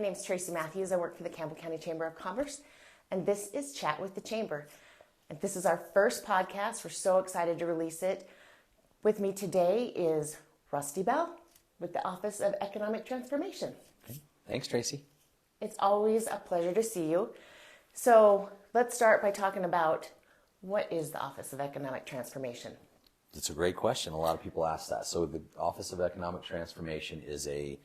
name's Tracy Matthews. I work for the Campbell County Chamber of Commerce, and this is Chat with the Chamber. And this is our first podcast. We're so excited to release it. With me today is Rusty Bell with the Office of Economic Transformation. Okay. Thanks, Tracy. It's always a pleasure to see you. So let's start by talking about what is the Office of Economic Transformation? It's a great question. A lot of people ask that. So the Office of Economic Transformation is a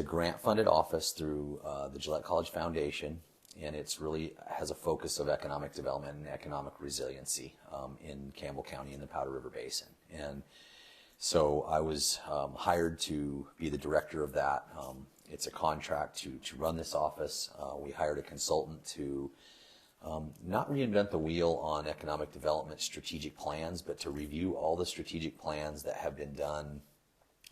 grant-funded office through the Gillette College Foundation, and it's really has a focus of economic development and economic resiliency in Campbell County in the Powder River Basin. And so I was hired to be the director of that. It's a contract to run this office. We hired a consultant to not reinvent the wheel on economic development strategic plans, but to review all the strategic plans that have been done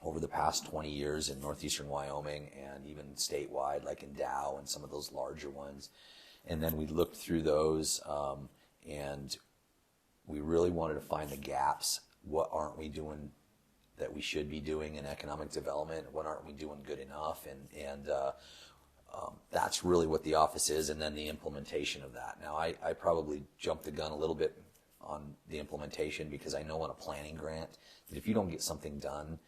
over the past 20 years in northeastern Wyoming and even statewide, like in Dow and some of those larger ones. And then we looked through those and we really wanted to find the gaps. What aren't we doing that we should be doing in economic development? What aren't we doing good enough? And that's really what the office is, and then the implementation of that. Now, I probably jumped the gun a little bit on the implementation because I know on a planning grant that if you don't get something done,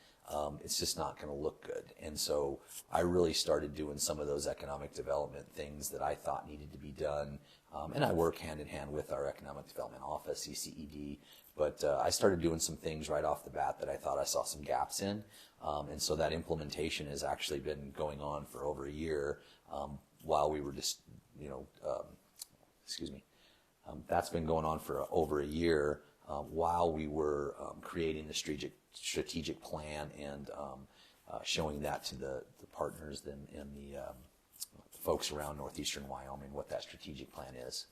it's just not going to look good. And so I really started doing some of those economic development things that I thought needed to be done. And I work hand in hand with our economic development office, ECED. But I started doing some things right off the bat that I thought I saw some gaps in. And so that implementation has actually been going on for over a year while we were just, that's been going on for over a year while we were creating the strategic plan and showing that to the partners and the folks around northeastern Wyoming what that strategic plan is.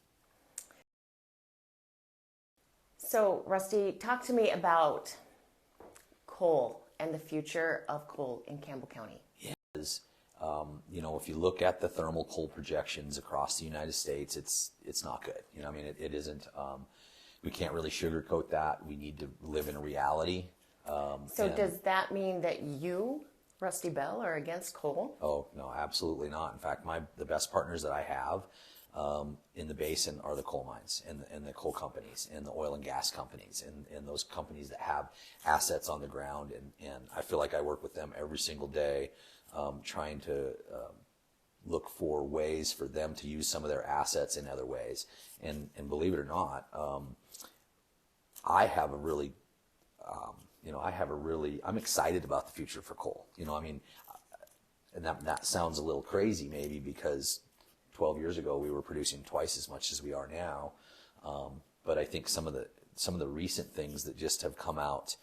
So, Rusty, talk to me about coal and the future of coal in Campbell County. Yes. If you look at the thermal coal projections across the United States, it's not good. It isn't. We can't really sugarcoat that. We need to live in a reality. So does that mean that you, Rusty Bell, are against coal? Oh, no, absolutely not. In fact, the best partners that I have in the basin are the coal mines and the coal companies and the oil and gas companies and those companies that have assets on the ground. And I feel like I work with them every single day trying to look for ways for them to use some of their assets in other ways. And believe it or not, I'm excited about the future for coal. And that sounds a little crazy maybe because 12 years ago we were producing twice as much as we are now. But I think some of the recent things that just have come out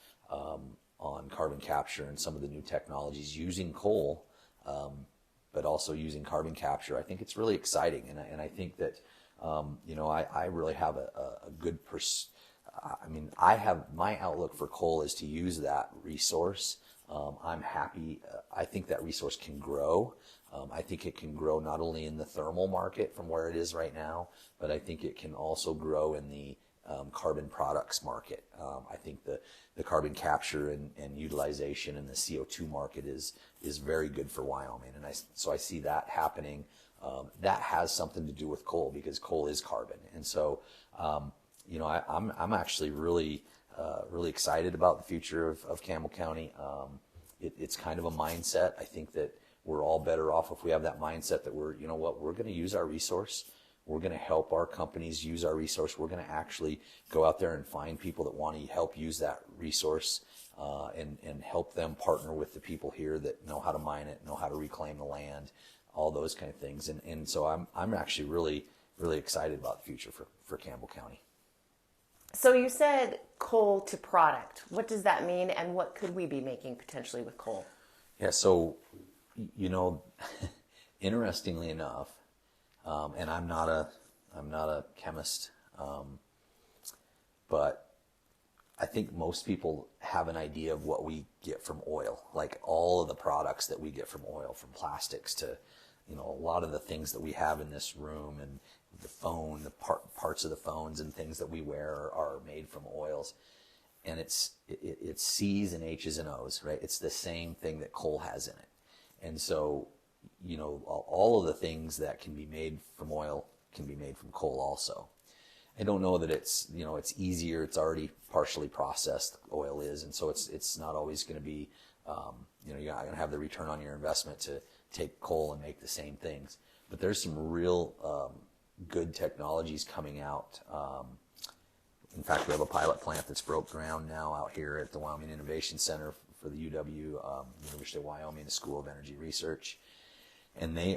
on carbon capture and some of the new technologies using coal, but also using carbon capture, I think it's really exciting. And I think that, I really have a good my outlook for coal is to use that resource. I'm happy. I think that resource can grow. I think it can grow not only in the thermal market from where it is right now, but I think it can also grow in the carbon products market. I think the carbon capture and utilization in the CO2 market is very good for Wyoming. And so I see that happening. That has something to do with coal because coal is carbon. And so, I'm actually really excited about the future of Campbell County. It's kind of a mindset. I think that we're all better off if we have that mindset that we're going to use our resource. We're going to help our companies use our resource. We're going to actually go out there and find people that want to help use that resource and help them partner with the people here that know how to mine it, know how to reclaim the land, all those kind of things. And so I'm actually really excited about the future for Campbell County. So you said coal to product. What does that mean, and what could we be making potentially with coal? Yeah, so, interestingly enough, and I'm not a chemist, but I think most people have an idea of what we get from oil, like all of the products that we get from oil, from plastics to, a lot of the things that we have in this room and the phone, the parts of the phones and things that we wear are made from oils. And it's C's and H's and O's, right? It's the same thing that coal has in it. And so, all of the things that can be made from oil can be made from coal also. I don't know that it's easier. It's already partially processed, oil is, and so it's not always going to be, you're not going to have the return on your investment to take coal and make the same things. But there's some real good technologies coming out. In fact, we have a pilot plant that's broke ground now out here at the Wyoming Innovation Center for the UW, University of Wyoming School of Energy Research, and they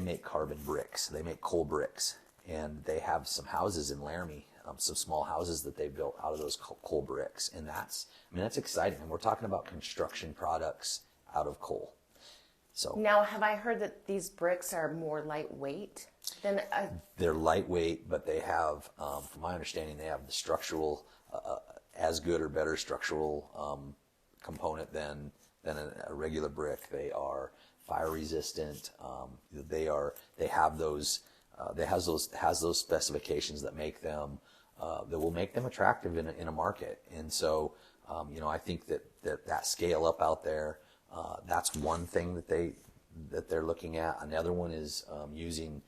make carbon bricks. They make coal bricks, and they have some houses in Laramie, some small houses that they built out of those coal bricks, and that's exciting. And we're talking about construction products out of coal. So now, have I heard that these bricks are more lightweight than? They're lightweight, but they have, from my understanding, they have the structural, as good or better structural component than a regular brick. They are fire resistant. They have those specifications that make them that will make them attractive in a market. And so I think that scale up out there. That's one thing that they're looking at. Another one is using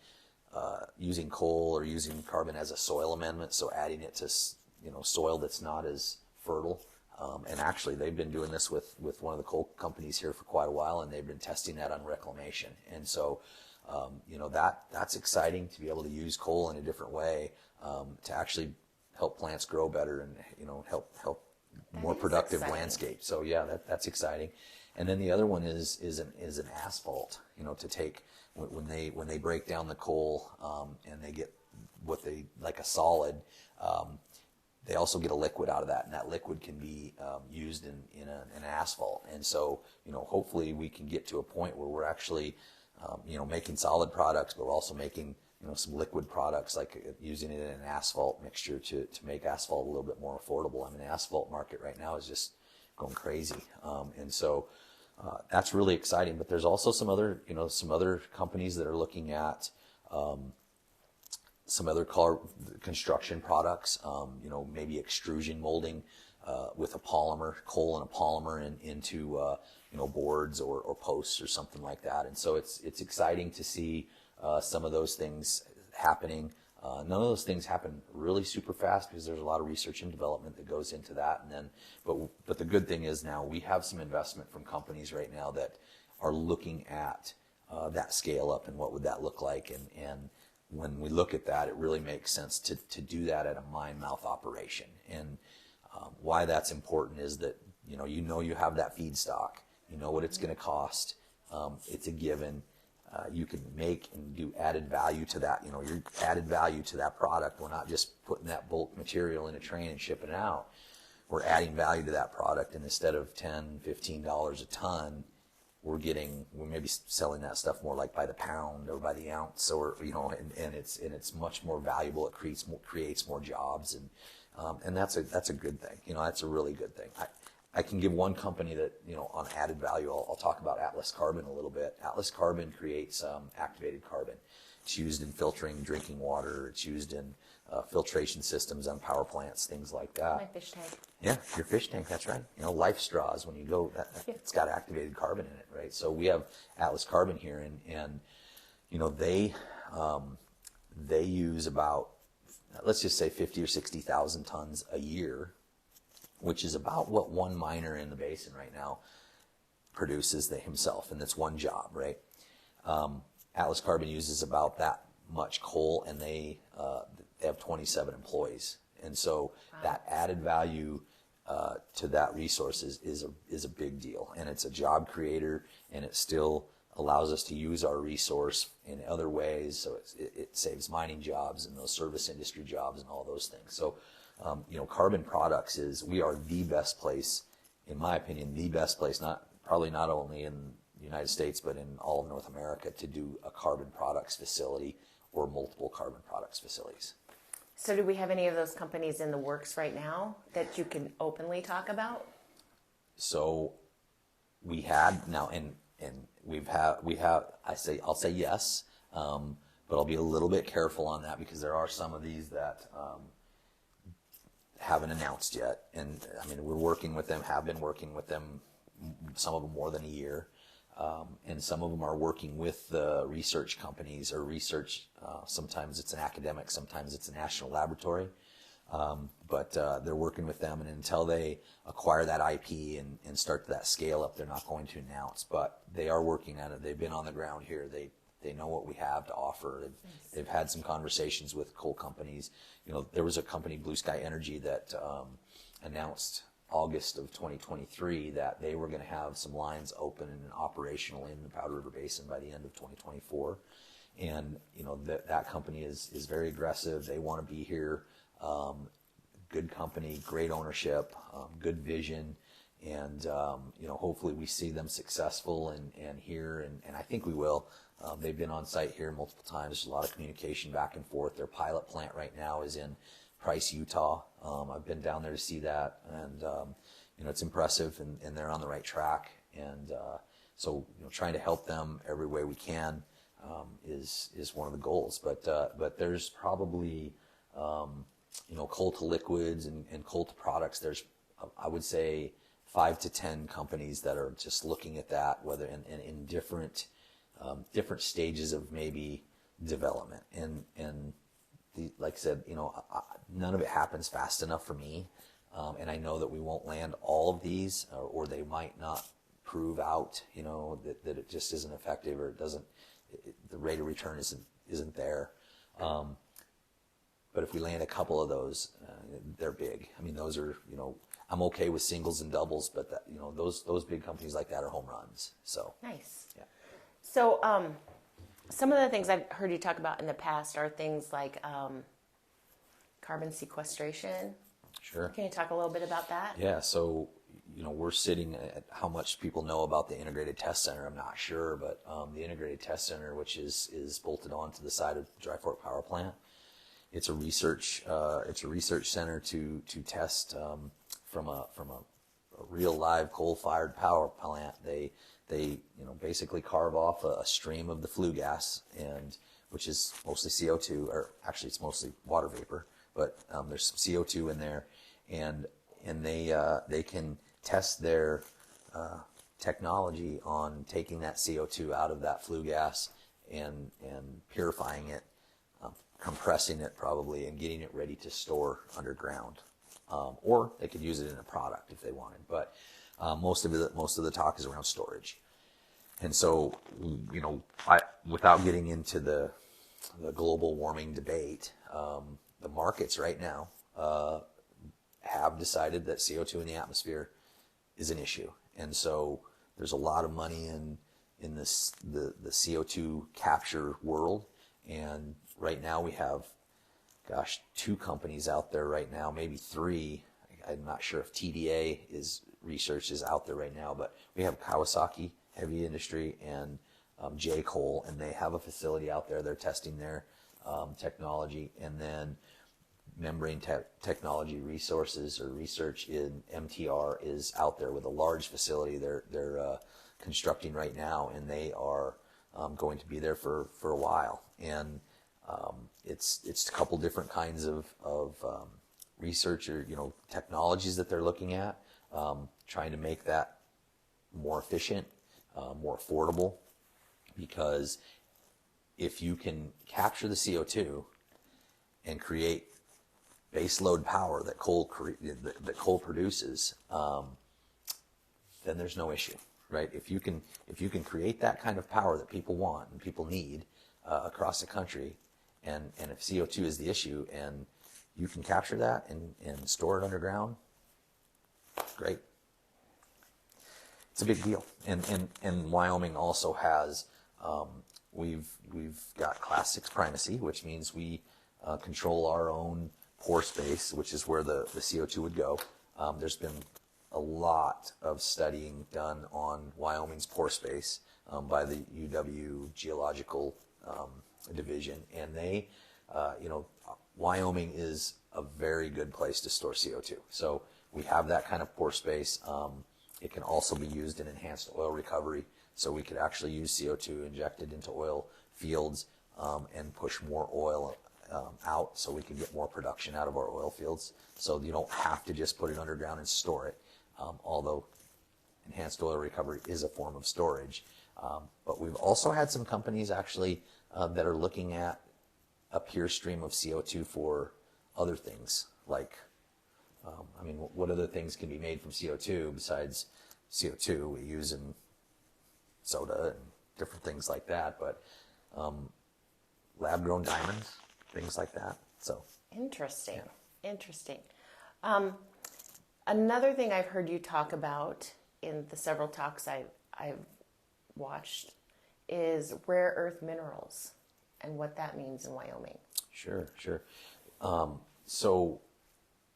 coal or using carbon as a soil amendment, so adding it to soil that's not as fertile. And actually, they've been doing this with one of the coal companies here for quite a while, and they've been testing that on reclamation. And so, that's exciting to be able to use coal in a different way to actually help plants grow better and help more productive landscape. So yeah, that's exciting. And then the other one is an asphalt. To take when they break down the coal and they get what they like a solid. They also get a liquid out of that, and that liquid can be used in an asphalt. And so, hopefully we can get to a point where we're actually, making solid products, but we're also making, some liquid products, like using it in an asphalt mixture to make asphalt a little bit more affordable. I mean, the asphalt market right now is just going crazy. And so that's really exciting. But there's also some other companies that are looking at some other construction products, maybe extrusion molding with a polymer, coal and a polymer into boards or posts or something like that. And so it's exciting to see some of those things happening. None of those things happen really super fast because there's a lot of research and development that goes into that. And then, but the good thing is now we have some investment from companies right now that are looking at that scale up and what would that look like. And when we look at that, it really makes sense to do that at a mine-mouth operation. And why that's important is that you have that feedstock, you know what it's going to cost. It's a given. You can make and do added value to that. You're added value to that product. We're not just putting that bulk material in a train and shipping it out. We're adding value to that product, and instead of $10, $15 a ton, we're maybe selling that stuff more like by the pound or by the ounce, or and it's much more valuable. It creates more jobs, and that's a good thing. That's a really good thing. I can give one company that on added value. I'll talk about Atlas Carbon a little bit. Atlas Carbon creates activated carbon. It's used in filtering drinking water. It's used in filtration systems on power plants, things like that. My fish tank. Yeah, your fish tank, that's right. Life straws, when you go, it's got activated carbon in it, right? So we have Atlas Carbon here, and they use about, let's just say 50 or 60,000 tons a year, which is about what one miner in the basin right now produces himself, and that's one job, right? Atlas Carbon uses about that much coal, and they have 27 employees. And so that added value to that resource is a big deal, and it's a job creator, and it still allows us to use our resource in other ways. So it saves mining jobs and those service industry jobs and all those things. So carbon products we are the best place, in my opinion, the best place, probably not only in the United States, but in all of North America, to do a carbon products facility or multiple carbon products facilities. So do we have any of those companies in the works right now that you can openly talk about? So we had now, and I'll say yes, but I'll be a little bit careful on that because there are some of these that haven't announced yet. And I mean, we're working with them, have been working with them, some of them more than a year. And some of them are working with the research companies or research. Sometimes it's an academic, sometimes it's a national laboratory. But they're working with them, and until they acquire that IP and start that scale up, they're not going to announce. But they are working on it. They've been on the ground here. They know what we have to offer. They've had some conversations with coal companies. There was a company, Blue Sky Energy, that announced August of 2023 that they were going to have some lines open and operational in the Powder River Basin by the end of 2024. And that company is very aggressive. They want to be here. Good company, great ownership, good vision, and hopefully we see them successful and here, and I think we will. They've been on site here multiple times. There's a lot of communication back and forth. Their pilot plant right now is in Price, Utah. I've been down there to see that, and it's impressive, and they're on the right track. And so trying to help them every way we can is one of the goals. But there's probably coal to liquids and coal to products. There's, I would say, 5 to 10 companies that are just looking at that, whether in different stages of maybe development. And like I said, none of it happens fast enough for me. And I know that we won't land all of these, or they might not prove out, that it just isn't effective, or the rate of return isn't there. But if we land a couple of those, they're big. I mean, those are, I'm okay with singles and doubles, but those big companies like that are home runs. So nice. Yeah. So some of the things I've heard you talk about in the past are things like carbon sequestration. Sure. Can you talk a little bit about that? Yeah. So we're sitting at how much people know about the Integrated Test Center. I'm not sure, but the Integrated Test Center, which is bolted onto the side of Dry Fork Power Plant. It's a research center to test from a real live coal-fired power plant. They basically carve off a stream of the flue gas, and which is mostly CO2, or actually it's mostly water vapor, but there's some CO2 in there, and they can test their technology on taking that CO2 out of that flue gas and purifying it, compressing it probably, and getting it ready to store underground. Or they could use it in a product if they wanted. But most of the talk is around storage. And so, without getting into the global warming debate, the markets right now have decided that CO2 in the atmosphere is an issue. And so there's a lot of money in this the CO2 capture world. And right now we have, 2 companies out there right now, maybe 3. I'm not sure if TDA research is out there right now, but we have Kawasaki Heavy Industry and J. Cole, and they have a facility out there. They're testing their technology. And then Membrane Technology Resources or Research in MTR is out there with a large facility they're constructing right now, and they are going to be there for a while. And it's a couple different kinds of research or technologies that they're looking at, trying to make that more efficient, more affordable, because if you can capture the CO2 and create base load power that coal produces, then there's no issue, right? If you can create that kind of power that people want and people need across the country, and if CO2 is the issue and you can capture that and store it underground, great. It's a big deal. And Wyoming also has, we've got Class 6 primacy, which means we control our own pore space, which is where the CO2 would go. There's been a lot of studying done on Wyoming's pore space by the UW Geological Division, and they, Wyoming is a very good place to store CO2. So we have that kind of pore space. It can also be used in enhanced oil recovery. So we could actually use CO2 injected into oil fields and push more oil out, so we can get more production out of our oil fields. So you don't have to just put it underground and store it, although enhanced oil recovery is a form of storage. But we've also had some companies actually that are looking at a pure stream of CO2 for other things. Like, what other things can be made from CO2 besides CO2 we use in soda and different things like that, but lab-grown diamonds, things like that. So Interesting. Yeah. Interesting. Another thing I've heard you talk about in the several talks I've watched is rare earth minerals and what that means in Wyoming. Sure. So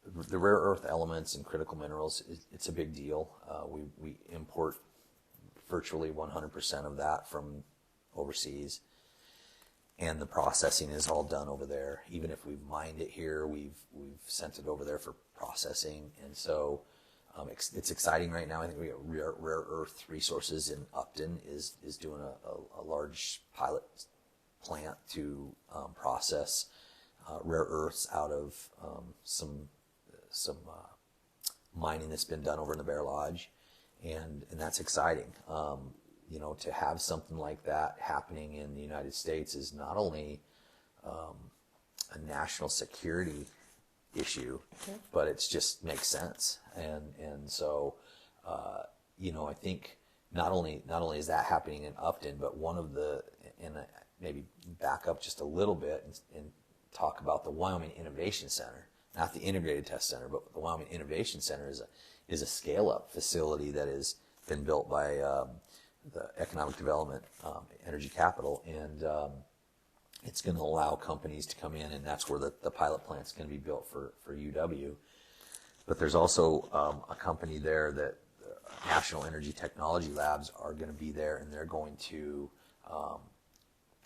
the rare earth elements and critical minerals, it's a big deal. We import virtually 100% of that from overseas, and the processing is all done over there. Even if we've mined it here, we've sent it over there for processing, and so it's exciting right now. I think we got rare earth resources in Upton is doing a large pilot plant to process rare earths out of some mining that's been done over in the Bear Lodge, and that's exciting. To have something like that happening in the United States is not only a national security issue, but it just makes sense. And so, I think not only is that happening in Upton, but one of the, and maybe back up just a little bit and talk about the Wyoming Innovation Center, not the Integrated Test Center, but the Wyoming Innovation Center is a scale-up facility that has been built by the Economic Development Energy Capital, and it's going to allow companies to come in, and that's where the pilot plant's going to be built for UW. But there's also a company there that National Energy Technology Labs are going to be there, and they're going to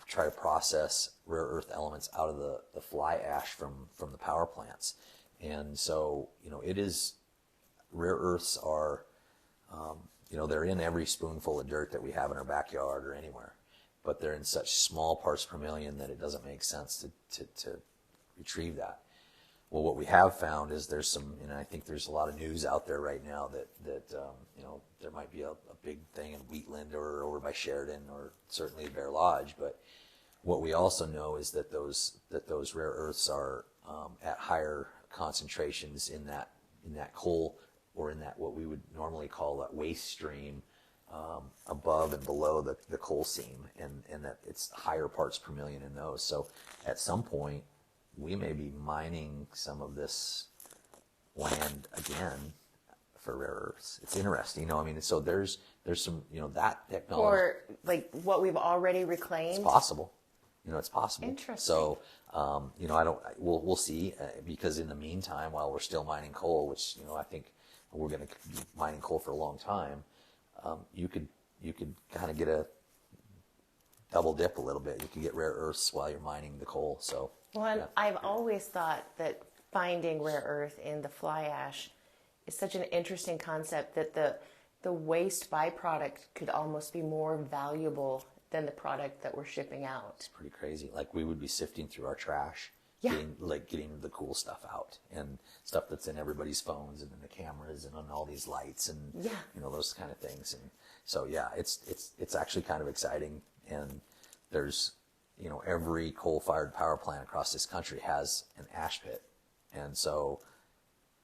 try to process rare earth elements out of the fly ash from the power plants. And so, it is, rare earths are, they're in every spoonful of dirt that we have in our backyard or anywhere, but they're in such small parts per million that it doesn't make sense to retrieve that. Well, what we have found is there's some, and I think there's a lot of news out there right now that there might be a big thing in Wheatland or over by Sheridan or certainly Bear Lodge. But what we also know is that those rare earths are at higher concentrations in that coal, or in that what we would normally call that waste stream above and below the coal seam, and that it's higher parts per million in those. So at some point, we may be mining some of this land again for rare earths. It's interesting, so there's some, that technology. Or like what we've already reclaimed? It's possible. It's possible. Interesting. So, we'll see, because in the meantime, while we're still mining coal, which, I think we're going to be mining coal for a long time, you could kind of get a double dip a little bit. You could get rare earths while you're mining the coal. So, well, and yeah. I've always thought that finding rare earth in the fly ash is such an interesting concept that the waste byproduct could almost be more valuable than the product that we're shipping out. It's pretty crazy. Like, we would be sifting through our trash, Yeah. getting the cool stuff out, and stuff that's in everybody's phones and in the cameras and on all these lights and Yeah. Those kind of things. And so it's actually kind of exciting. And there's every coal-fired power plant across this country has an ash pit, and so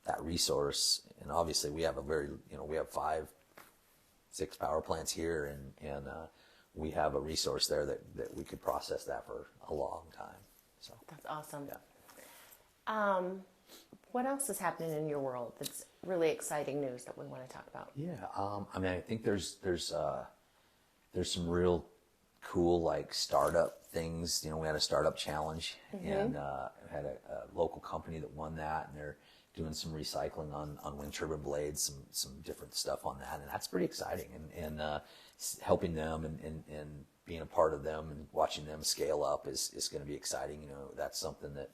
that resource, and obviously we have we have 5, 6 power plants here, and we have a resource there that we could process that for a long time. So That's awesome. Yeah. What else is happening in your world that's really exciting news that we want to talk about? Yeah. I think there's some real cool, like, startup things. We had a startup challenge, and had a local company that won that, and they're doing some recycling on wind turbine blades, some different stuff on that, and that's pretty exciting. And helping them and being a part of them and watching them scale up is going to be exciting. That's something that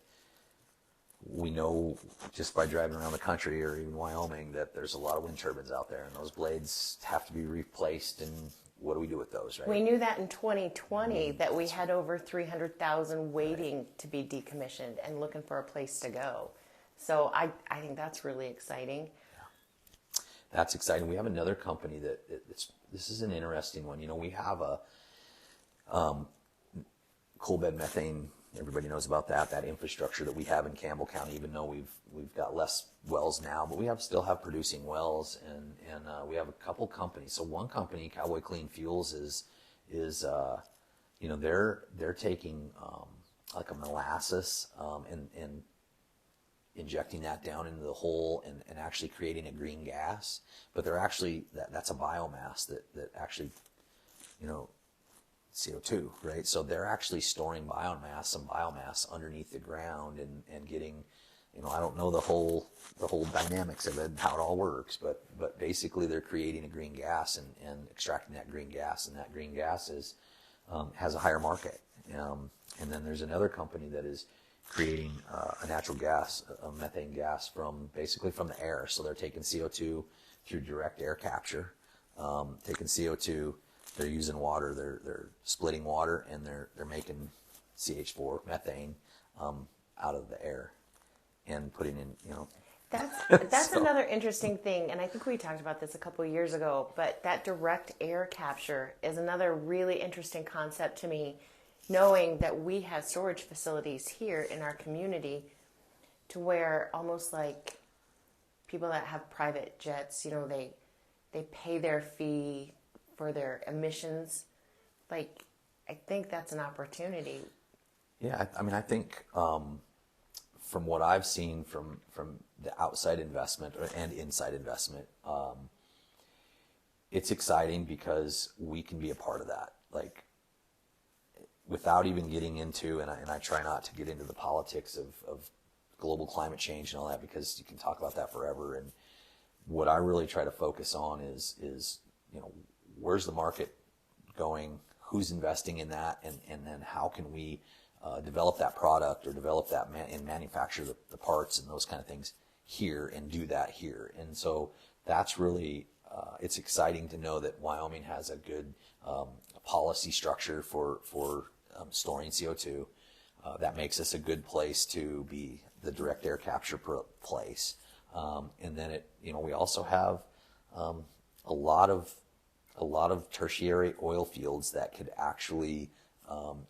we know just by driving around the country, or even Wyoming, that there's a lot of wind turbines out there, and those blades have to be replaced. And what do we do with those, right? We knew that in 2020 that we had over 300,000 waiting to be decommissioned and looking for a place to go. So I think that's really exciting. that's exciting. We have another company this is an interesting one. We have a coal bed methane. Everybody knows about that infrastructure that we have in Campbell County, even though we've got less wells now, but we still have producing wells, and we have a couple companies. So one company, Cowboy Clean Fuels, is they're taking like a molasses and injecting that down into the hole and actually creating a green gas. But they're actually that's a biomass that actually CO2, right? So they're actually storing some biomass underneath the ground and getting, I don't know the whole dynamics of it and how it all works, but basically they're creating a green gas and extracting that green gas, and that green gas has a higher market. And then there's another company that is creating a natural gas, a methane gas basically from the air. So they're taking CO2 through direct air capture, taking CO2. They're using water. They're splitting water, and they're making CH4 methane out of the air and putting in. That's another interesting thing, and I think we talked about this a couple of years ago. But that direct air capture is another really interesting concept to me, knowing that we have storage facilities here in our community, to where almost like people that have private jets, they pay their fee for their emissions. Like, I think that's an opportunity. Yeah, I think from what I've seen from the outside investment and inside investment, it's exciting because we can be a part of that. Like, without even getting into, and I try not to get into the politics of global climate change and all that, because you can talk about that forever. And what I really try to focus on is where's the market going, who's investing in that, and then how can we develop that product or develop that and manufacture the parts and those kind of things here and do that here. And so that's really, it's exciting to know that Wyoming has a good policy structure for storing CO2. That makes us a good place to be the direct air capture place. And then we also have a lot of tertiary oil fields that could actually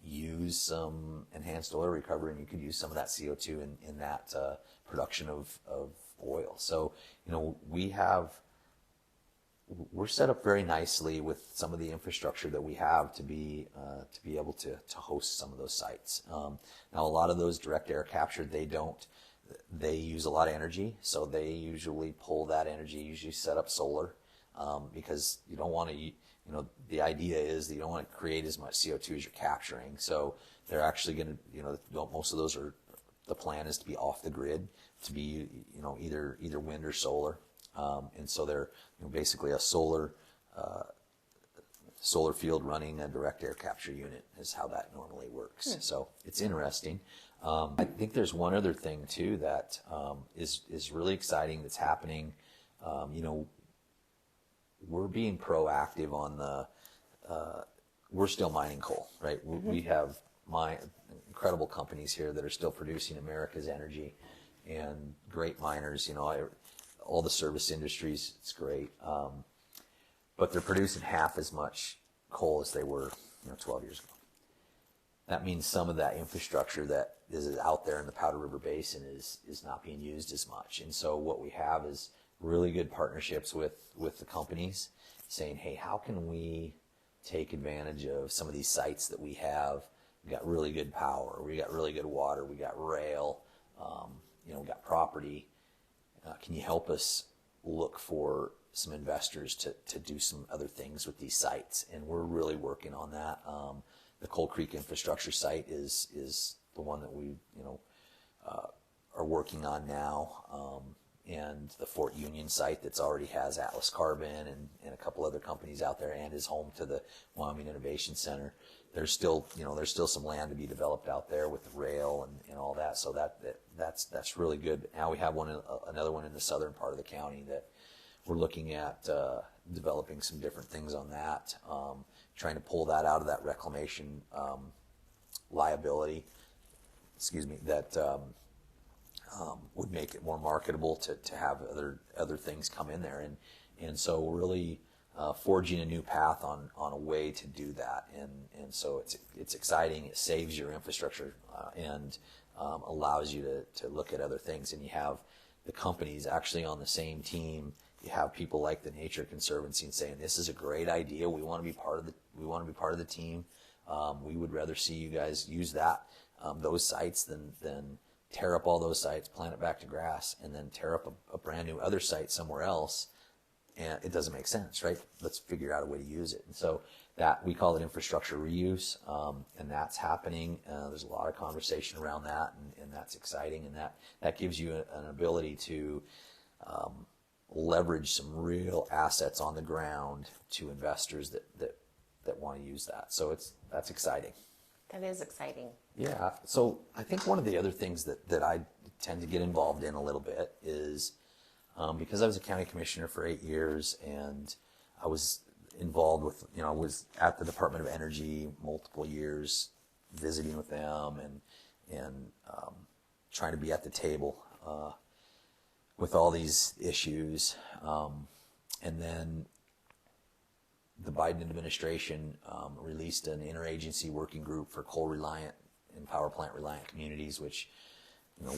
use some enhanced oil recovery, and you could use some of that CO2 in that production of oil. So, we're set up very nicely with some of the infrastructure that we have to be able to host some of those sites. Now, a lot of those direct air capture, they use a lot of energy, so they usually pull that energy, usually set up solar, because you don't want to, the idea is that you don't want to create as much CO2 as you're capturing. So they're actually going to, most of those the plan is to be off the grid, to be, either wind or solar. And so they're basically a solar field running a direct air capture unit is how that normally works. So it's interesting. I think there's one other thing too that is really exciting that's happening. We're being proactive on we're still mining coal, right? Mm-hmm. We have incredible companies here that are still producing America's energy, and great miners. All the service industries, it's great. But they're producing half as much coal as they were 12 years ago. That means some of that infrastructure that is out there in the Powder River Basin is not being used as much. And so what we have is really good partnerships with the companies, saying, hey, how can we take advantage of some of these sites that we have? We got really good power, we got really good water, we got rail, we got property. Can you help us look for some investors to do some other things with these sites? And we're really working on that. The Coal Creek infrastructure site is the one that we are working on now, and the Fort Union site that's already has Atlas Carbon and a couple other companies out there, and is home to the Wyoming Innovation Center. There's still some land to be developed out there with the rail and all that. So that's really good. Now we have another one in the southern part of the county that we're looking at developing some different things on that, trying to pull that out of that reclamation liability. That would make it more marketable to have other things come in there, And so really forging a new path on a way to do that. And so it's exciting. It saves your infrastructure and allows you to look at other things. And you have the companies actually on the same team. You have people like the Nature Conservancy saying, this is a great idea. We want to be part of the team. We would rather see you guys use those sites than tear up all those sites, plant it back to grass, and then tear up a brand new other site somewhere else. And it doesn't make sense, right? Let's figure out a way to use it. And so that we call it infrastructure reuse, and that's happening. There's a lot of conversation around that, and that's exciting. And that gives you an ability to leverage some real assets on the ground to investors that want to use that. So that's exciting. That is exciting. Yeah. So I think one of the other things that I tend to get involved in a little bit is because I was a county commissioner for 8 years, and I was involved with, I was at the Department of Energy multiple years, visiting with them and trying to be at the table with all these issues. And then the Biden administration released an interagency working group for coal reliant and power plant reliant communities, which,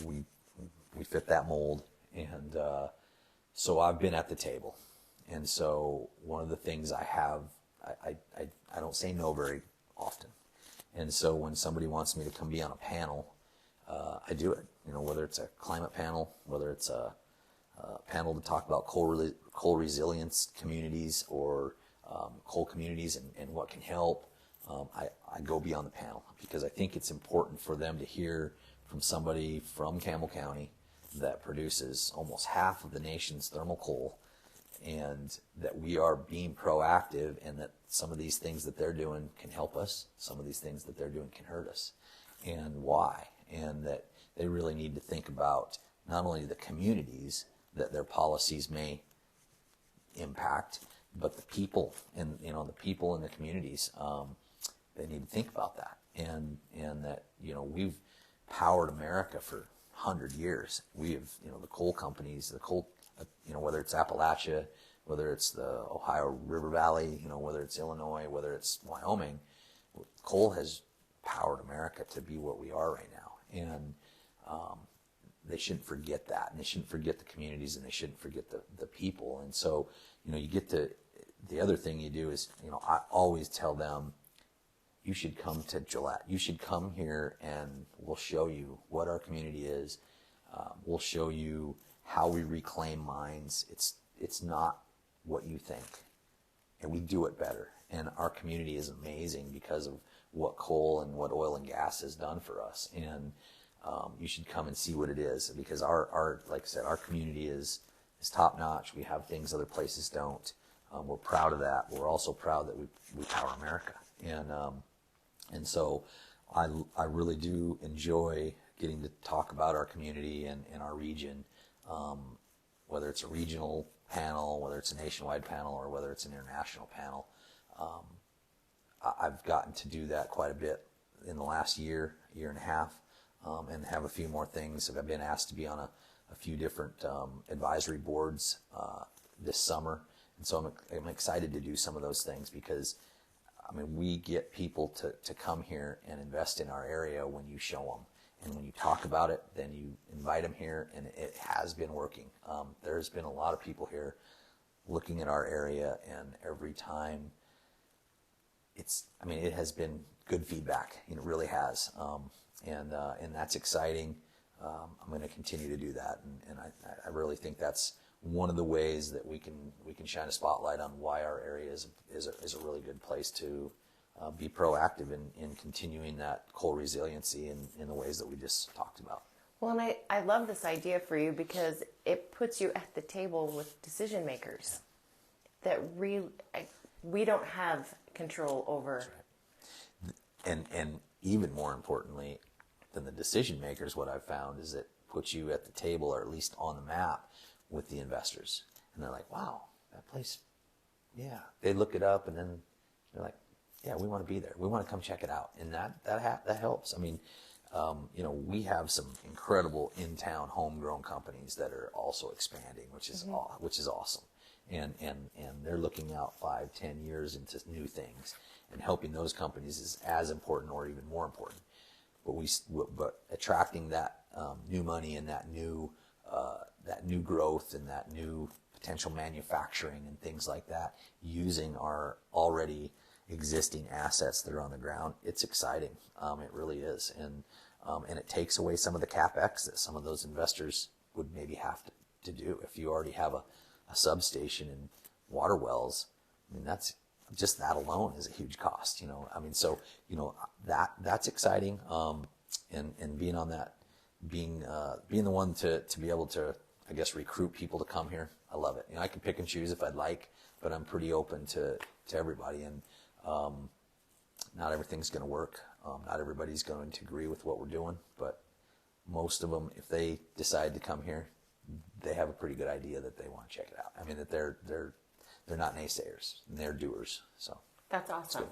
we fit that mold. And so I've been at the table. And so one of the things I don't say no very often. And so when somebody wants me to come be on a panel, I do it. Whether it's a climate panel, whether it's a panel to talk about coal resilience communities or coal communities and what can help, I go be on the panel because I think it's important for them to hear from somebody from Campbell County that produces almost half of the nation's thermal coal, and that we are being proactive, and that some of these things that they're doing can help us, some of these things that they're doing can hurt us, and why, and that they really need to think about not only the communities that their policies may impact, but the people and the people in the communities. They need to think about that, and that we've powered America for 100 years. We have the coal companies, the coal, whether it's Appalachia, whether it's the Ohio River Valley, whether it's Illinois, whether it's Wyoming, coal has powered America to be what we are right now, and they shouldn't forget that, and they shouldn't forget the communities, and they shouldn't forget the people. And so you get to the other thing you do is I always tell them, you should come to Gillette. You should come here and we'll show you what our community is. We'll show you how we reclaim mines. It's not what you think, and we do it better. And our community is amazing because of what coal and what oil and gas has done for us. And you should come and see what it is, because our like I said, our community is top notch. We have things other places don't. We're proud of that. We're also proud that we power America. And so I really do enjoy getting to talk about our community and our region, whether it's a regional panel, whether it's a nationwide panel, or whether it's an international panel. I've gotten to do that quite a bit in the last year and a half, and have a few more things. I've been asked to be on a few different advisory boards this summer. And so I'm excited to do some of those things because, we get people to come here and invest in our area when you show them. And when you talk about it, then you invite them here, and it has been working. There's been a lot of people here looking at our area, and every time it has been good feedback. It really has. And that's exciting. I'm going to continue to do that. And I really think that's one of the ways that we can shine a spotlight on why our area is a really good place to be proactive in continuing that coal resiliency in the ways that we just talked about. Well, and I love this idea for you because it puts you at the table with decision makers that we don't have control over. Right. And even more importantly than the decision makers, what I've found is it puts you at the table, or at least on the map, with the investors. And they're like, wow, that place, yeah. They look it up, and then they're like, yeah, we want to be there. We want to come check it out. And that helps. We have some incredible in-town homegrown companies that are also expanding, which is awesome. and they're looking out 5-10 years into new things, and helping those companies is as important or even more important. But attracting that new money and that new growth and that new potential manufacturing and things like that, using our already existing assets that are on the ground, it's exciting. It really is, and it takes away some of the capex that some of those investors would maybe have to do. If you already have a substation and water wells, I mean, that's just that alone is a huge cost. I mean, so that's exciting. And being on that, being the one to be able to, I guess, recruit people to come here, I love it. I can pick and choose if I'd like, but I'm pretty open to everybody, and not everything's going to work. Not everybody's going to agree with what we're doing, but most of them, if they decide to come here, they have a pretty good idea that they want to check it out. I mean, that they're not naysayers, and they're doers. So that's awesome.